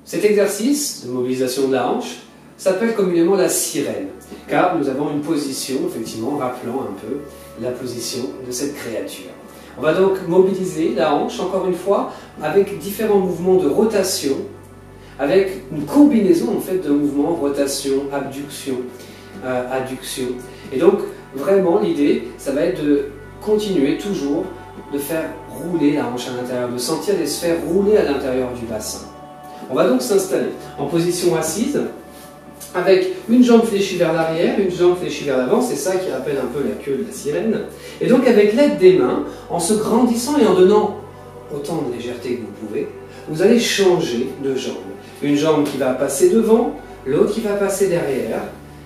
Cet exercice de mobilisation de la hanche s'appelle communément la sirène, car nous avons une position, effectivement, rappelant un peu la position de cette créature. On va donc mobiliser la hanche, encore une fois, avec différents mouvements de rotation, avec une combinaison en fait de mouvements, rotation, abduction, adduction. Et donc, vraiment, l'idée, ça va être de continuer toujours de faire rouler la hanche à l'intérieur, de sentir les sphères rouler à l'intérieur du bassin. On va donc s'installer en position assise, avec une jambe fléchie vers l'arrière, une jambe fléchie vers l'avant, c'est ça qui rappelle un peu la queue de la sirène. Et donc avec l'aide des mains, en se grandissant et en donnant autant de légèreté que vous pouvez, vous allez changer de jambe. Une jambe qui va passer devant, l'autre qui va passer derrière,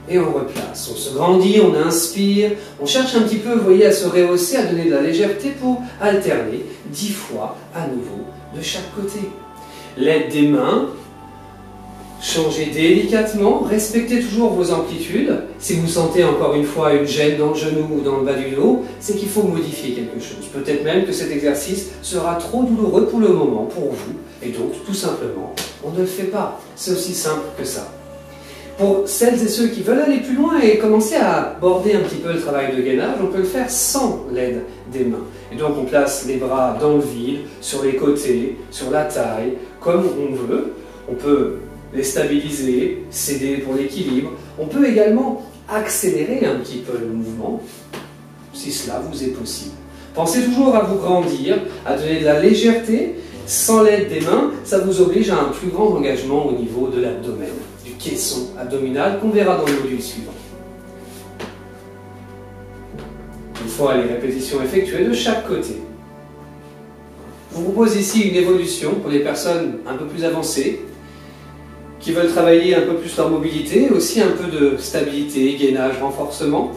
et on replace. On se grandit, on inspire, on cherche un petit peu, vous voyez, à se rehausser, à donner de la légèreté pour alterner 10 fois à nouveau de chaque côté. L'aide des mains, changez délicatement, respectez toujours vos amplitudes. Si vous sentez encore une fois une gêne dans le genou ou dans le bas du dos, c'est qu'il faut modifier quelque chose. Peut-être même que cet exercice sera trop douloureux pour le moment, pour vous, et donc tout simplement, on ne le fait pas. C'est aussi simple que ça. Pour celles et ceux qui veulent aller plus loin et commencer à aborder un petit peu le travail de gainage, on peut le faire sans l'aide des mains. Et donc on place les bras dans le vide, sur les côtés, sur la taille, comme on veut. On peut les stabiliser, céder pour l'équilibre. On peut également accélérer un petit peu le mouvement, si cela vous est possible. Pensez toujours à vous grandir, à donner de la légèreté. Sans l'aide des mains, ça vous oblige à un plus grand engagement au niveau de l'abdomen, du caisson abdominal qu'on verra dans le module suivant. Une fois les répétitions effectuées de chaque côté. Je vous propose ici une évolution pour les personnes un peu plus avancées, qui veulent travailler un peu plus leur mobilité, aussi un peu de stabilité, gainage, renforcement.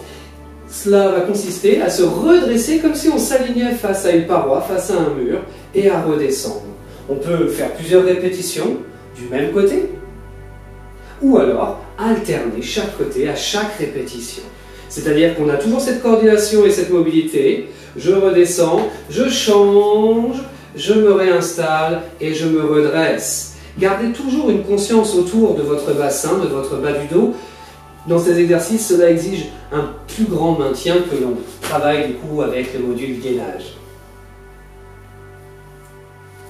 Cela va consister à se redresser comme si on s'alignait face à une paroi, face à un mur, et à redescendre. On peut faire plusieurs répétitions du même côté, ou alors alterner chaque côté à chaque répétition. C'est-à-dire qu'on a toujours cette coordination et cette mobilité. Je redescends, je change, je me réinstalle et je me redresse. Gardez toujours une conscience autour de votre bassin, de votre bas du dos. Dans ces exercices, cela exige un plus grand maintien que l'on travaille du coup avec le module gainage.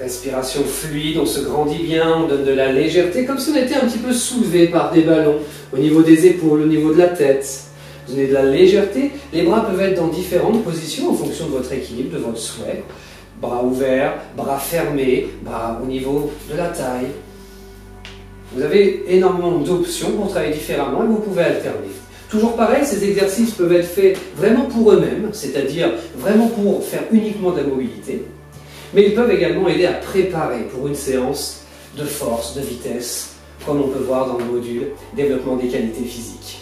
Respiration fluide, on se grandit bien, on donne de la légèreté, comme si on était un petit peu soulevé par des ballons au niveau des épaules, au niveau de la tête. Donnez de la légèreté. Les bras peuvent être dans différentes positions en fonction de votre équilibre, de votre souhait. Bras ouverts, bras fermés, bras au niveau de la taille. Vous avez énormément d'options pour travailler différemment et vous pouvez alterner. Toujours pareil, ces exercices peuvent être faits vraiment pour eux-mêmes, c'est-à-dire vraiment pour faire uniquement de la mobilité, mais ils peuvent également aider à préparer pour une séance de force, de vitesse, comme on peut voir dans le module développement des qualités physiques.